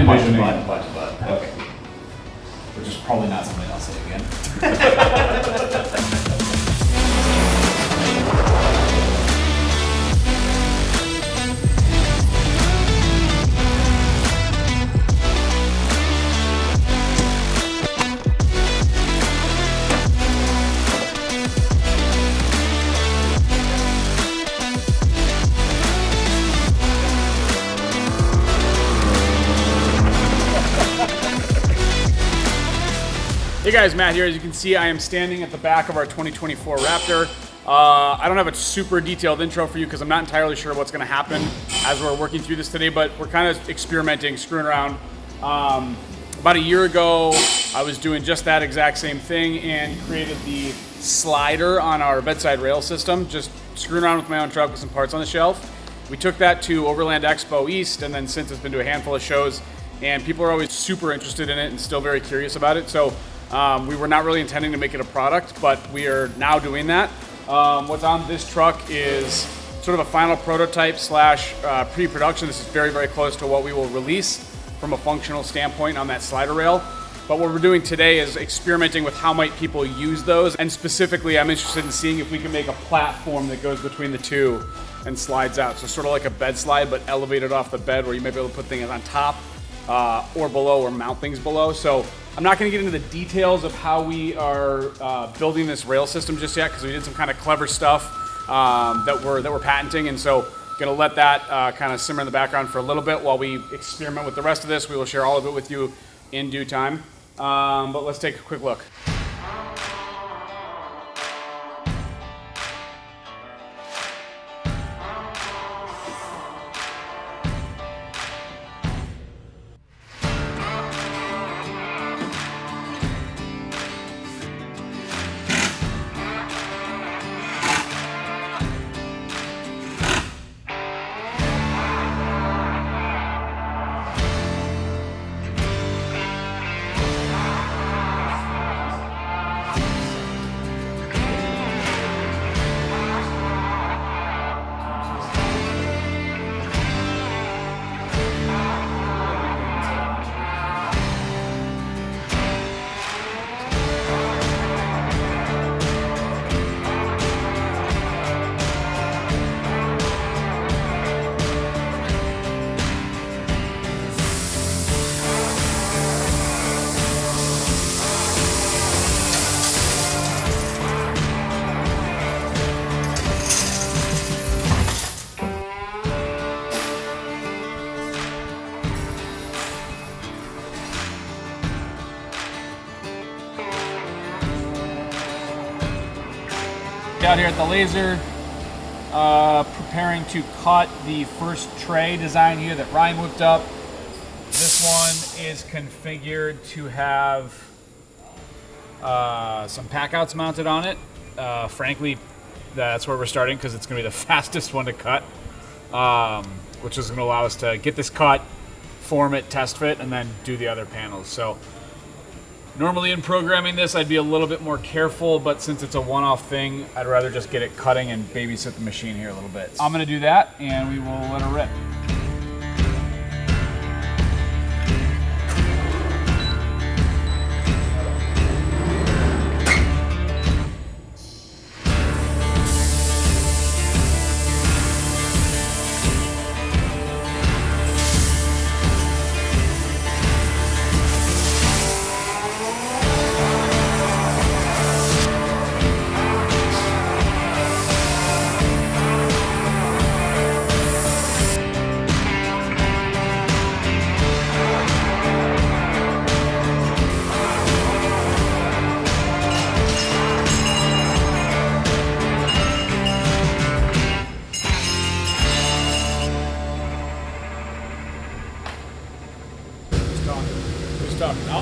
envisioning. But. Okay. Which is probably not something I'll say again. Hey guys, Matt here. As you can see, I am standing at the back of our 2024 Raptor. I don't have a super detailed intro for you because I'm not entirely sure what's going to happen as we're working through this today, but we're kind of experimenting, screwing around. About a year ago, I was doing just that exact same thing and created the slider on our bedside rail system, just screwing around with my own truck with some parts on the shelf. We took that to Overlnd Expo East, and then since it's been to a handful of shows, and people are always super interested in it and still very curious about it. So we were not really intending to make it a product, but we are now doing that. What's on this truck is sort of a final prototype slash pre-production. This is very, very close to what we will release from a functional standpoint on that slider rail. But what we're doing today is experimenting with how might people use those. And specifically, I'm interested in seeing if we can make a platform that goes between the two and slides out. So sort of like a bed slide, but elevated off the bed where you may be able to put things on top or below, or mount things below. So I'm not going to get into the details of how we are building this rail system just yet, because we did some kind of clever stuff that we're patenting, and so going to let that kind of simmer in the background for a little bit while we experiment with the rest of this. We will share all of it with you in due time, but let's take a quick look. Out here at the laser, preparing to cut the first tray design here that Ryan whipped up. This one is configured to have some pack outs mounted on it. Frankly, that's where we're starting because it's going to be the fastest one to cut, which is going to allow us to get this cut, form it, test fit, and then do the other panels. So normally in programming this, I'd be a little bit more careful, but since it's a one-off thing, I'd rather just get it cutting and babysit the machine here a little bit. I'm gonna do that, and we will let her rip.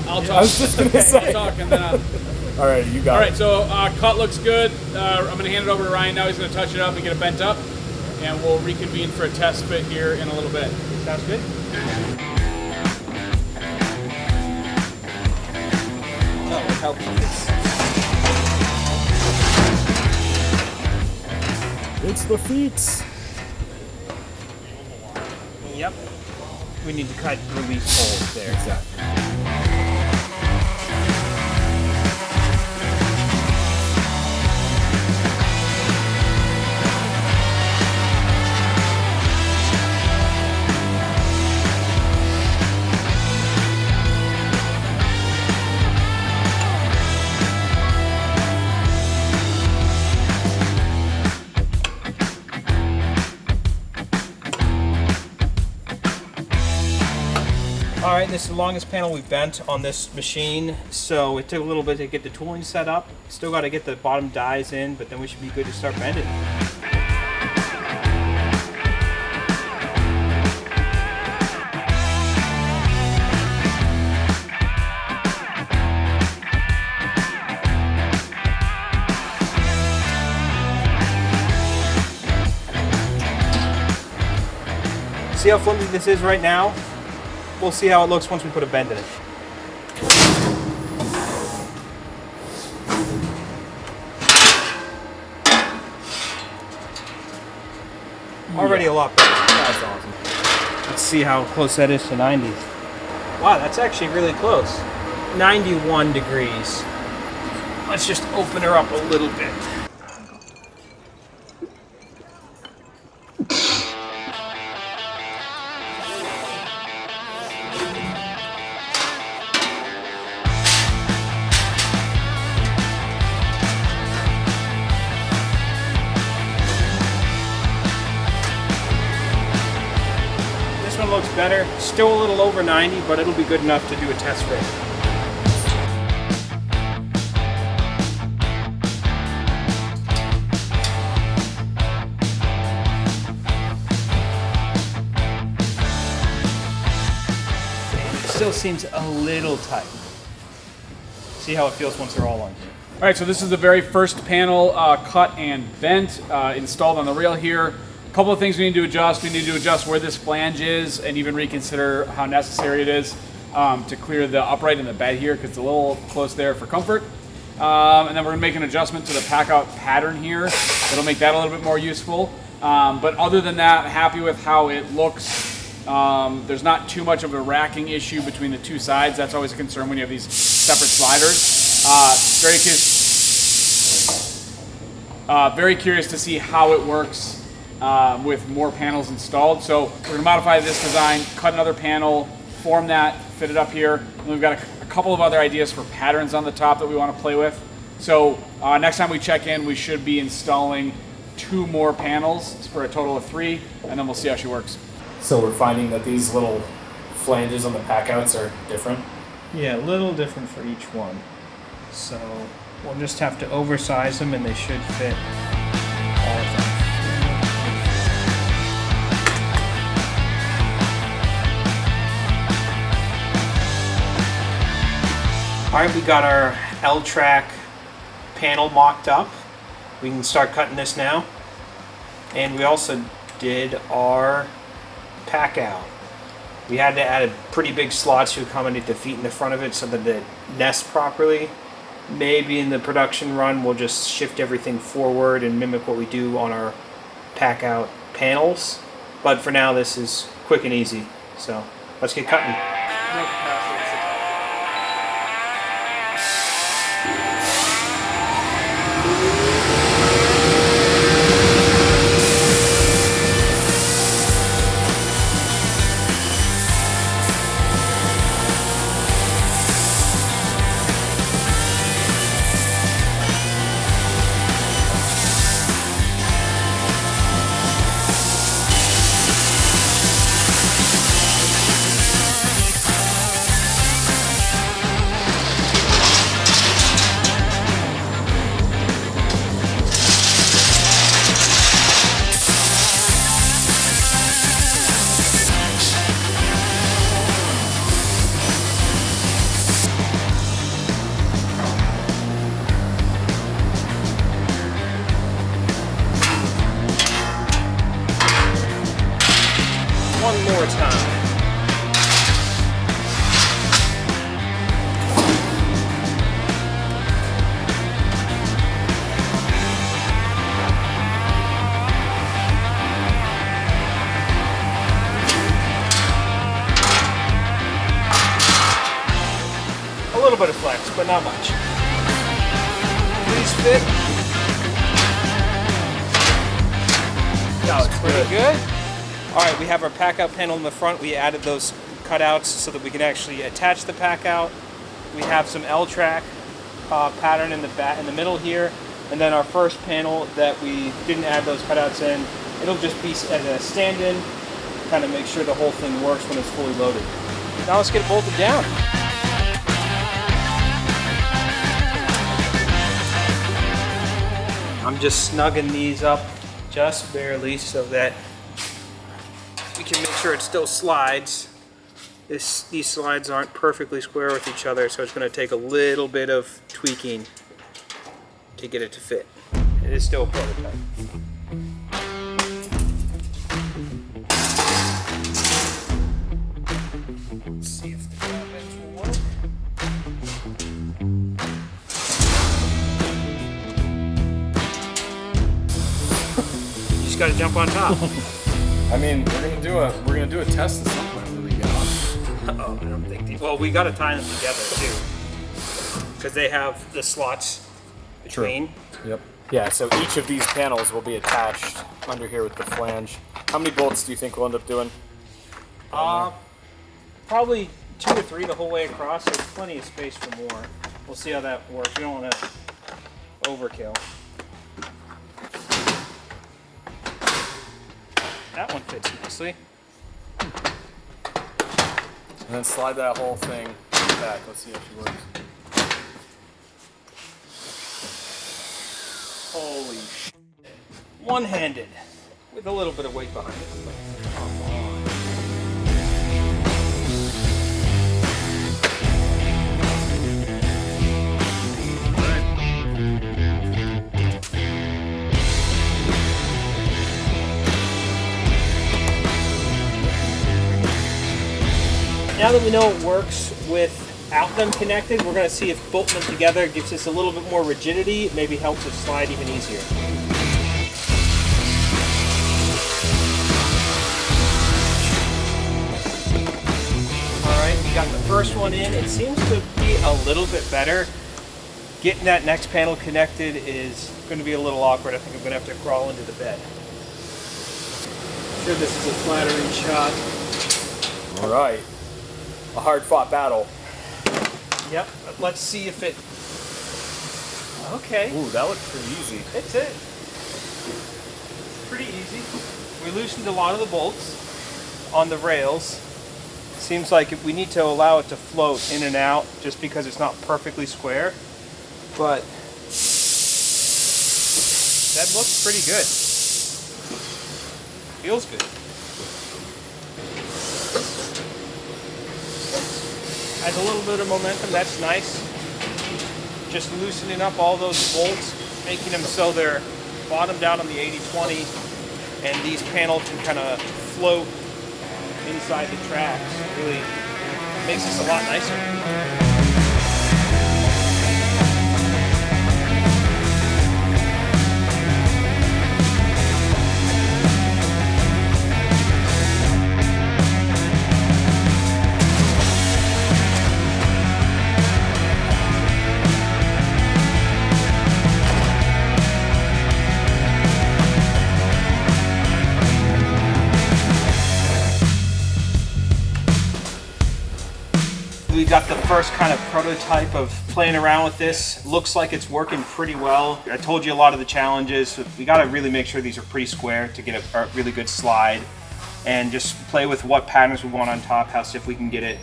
I'll talk. I was just gonna say. I'll talk and then All right, you got it. All right, so cut looks good. I'm going to hand it over to Ryan now. He's going to touch it up and get it bent up, and we'll reconvene for a test fit here in a little bit. Sounds good? Oh, it helps. It's the feet. Yep. we need to cut release holes there. Exactly. All right, this is the longest panel we've bent on this machine, so it took a little bit to get the tooling set up. Still got to get the bottom dies in, but then we should be good to start bending. See how flimsy this is right now? We'll see how it looks once we put a bend in it. Already a lot better. That's awesome. Let's see how close that is to 90. Wow, that's actually really close. 91 degrees. Let's just open her up a little bit. Looks better. Still a little over 90, but it'll be good enough to do a test fit. It still seems a little tight. See how it feels once they're all on here. All right, so this is the very first panel cut and bent, installed on the rail here. A couple of things we need to adjust. We need to adjust where this flange is and even reconsider how necessary it is to clear the upright in the bed here because it's a little close there for comfort. And then we're gonna make an adjustment to the pack out pattern here. It'll make that a little bit more useful. But other than that, happy with how it looks. There's not too much of a racking issue between the two sides. That's always a concern when you have these separate sliders. Very curious to see how it works with more panels installed. So we're gonna modify this design, cut another panel, form that, fit it up here. And we've got a couple of other ideas for patterns on the top that we wanna play with. So next time we check in, we should be installing 2 more panels for a total of 3, and then we'll see how she works. So we're finding that these little flanges on the packouts are different. Yeah, a little different for each one. So we'll just have to oversize them and they should fit all of them. All right, we got our L-track panel mocked up. We can start cutting this now. And we also did our pack out. We had to add a pretty big slot to accommodate the feet in the front of it so that it nests properly. Maybe in the production run we'll just shift everything forward and mimic what we do on our pack out panels. But for now this is quick and easy. So let's get cutting. but not much. Please fit. No, it's Pretty good. All right, we have our pack out panel in the front. We added those cutouts so that we can actually attach the pack out. We have some L-track pattern in the middle here, and then our first panel that we didn't add those cutouts in. It'll just be as a stand-in, kind of make sure the whole thing works when it's fully loaded. Now let's get it bolted down. I'm just snugging these up just barely so that we can make sure it still slides. These slides aren't perfectly square with each other, so it's going to take a little bit of tweaking to get it to fit. It is still a prototype. Let's see if the grab edge will work. You just got to jump on top. I mean, we're gonna do a test at some point when we get on. Oh, I don't think well, we got to tie them together too, because they have the slots between. Yep. Yeah, so each of these panels will be attached under here with the flange. How many bolts do you think we'll end up doing? Probably 2 or 3 the whole way across. There's plenty of space for more. We'll see how that works. We don't want to overkill. That one fits nicely. And then slide that whole thing back. Let's see if she works. Holy shit. One-handed, with a little bit of weight behind it. Come on. Now that we know it works without them connected, we're going to see if bolting them together gives us a little bit more rigidity. It maybe helps us slide even easier. Alright, we got the first one in. It seems to be a little bit better. Getting that next panel connected is going to be a little awkward. I think I'm going to have to crawl into the bed. I'm sure this is a flattering shot. All right. A hard-fought battle. Yep, let's see if it... Okay. Ooh, that looked pretty easy. It's it. Pretty easy. We loosened a lot of the bolts on the rails. Seems like we need to allow it to float in and out just because it's not perfectly square. But that looks pretty good. Feels good. Has a little bit of momentum, that's nice. Just loosening up all those bolts, making them so they're bottomed out on the 80-20, and these panels can kind of float inside the tracks. Really makes this a lot nicer. We got the first kind of prototype of playing around with this. Looks like it's working pretty well. I told you a lot of the challenges. We got to really make sure these are pretty square to get a really good slide, and just play with what patterns we want on top, how stiff we can get it.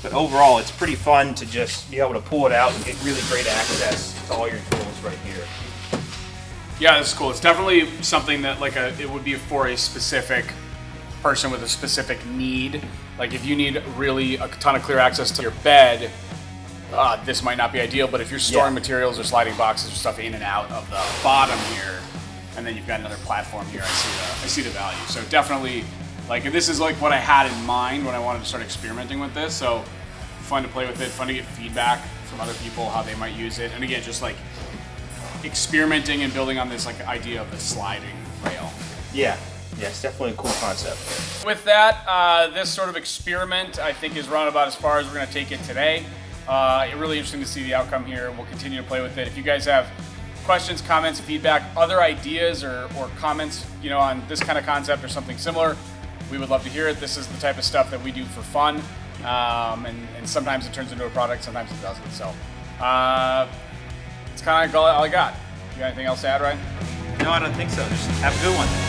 But overall, it's pretty fun to just be able to pull it out and get really great access to all your tools right here. Yeah, this is cool. It's definitely something that it would be for a specific person with a specific need. Like if you need really a ton of clear access to your bed, this might not be ideal, but if you're storing materials or sliding boxes or stuff in and out of the bottom here, and then you've got another platform here, I see the value. So definitely, this is what I had in mind when I wanted to start experimenting with this. So fun to play with it, fun to get feedback from other people, how they might use it. And again, just experimenting and building on this idea of the sliding rail. Yeah, it's definitely a cool concept. With that, this sort of experiment I think is run about as far as we're going to take it today. Really interesting to see the outcome here. We'll continue to play with it. If you guys have questions, comments, feedback, other ideas or comments, on this kind of concept or something similar, we would love to hear it. This is the type of stuff that we do for fun, and sometimes it turns into a product, sometimes it doesn't. So it's kind of all I got. You got anything else to add, Ryan? No, I don't think so. Just have a good one.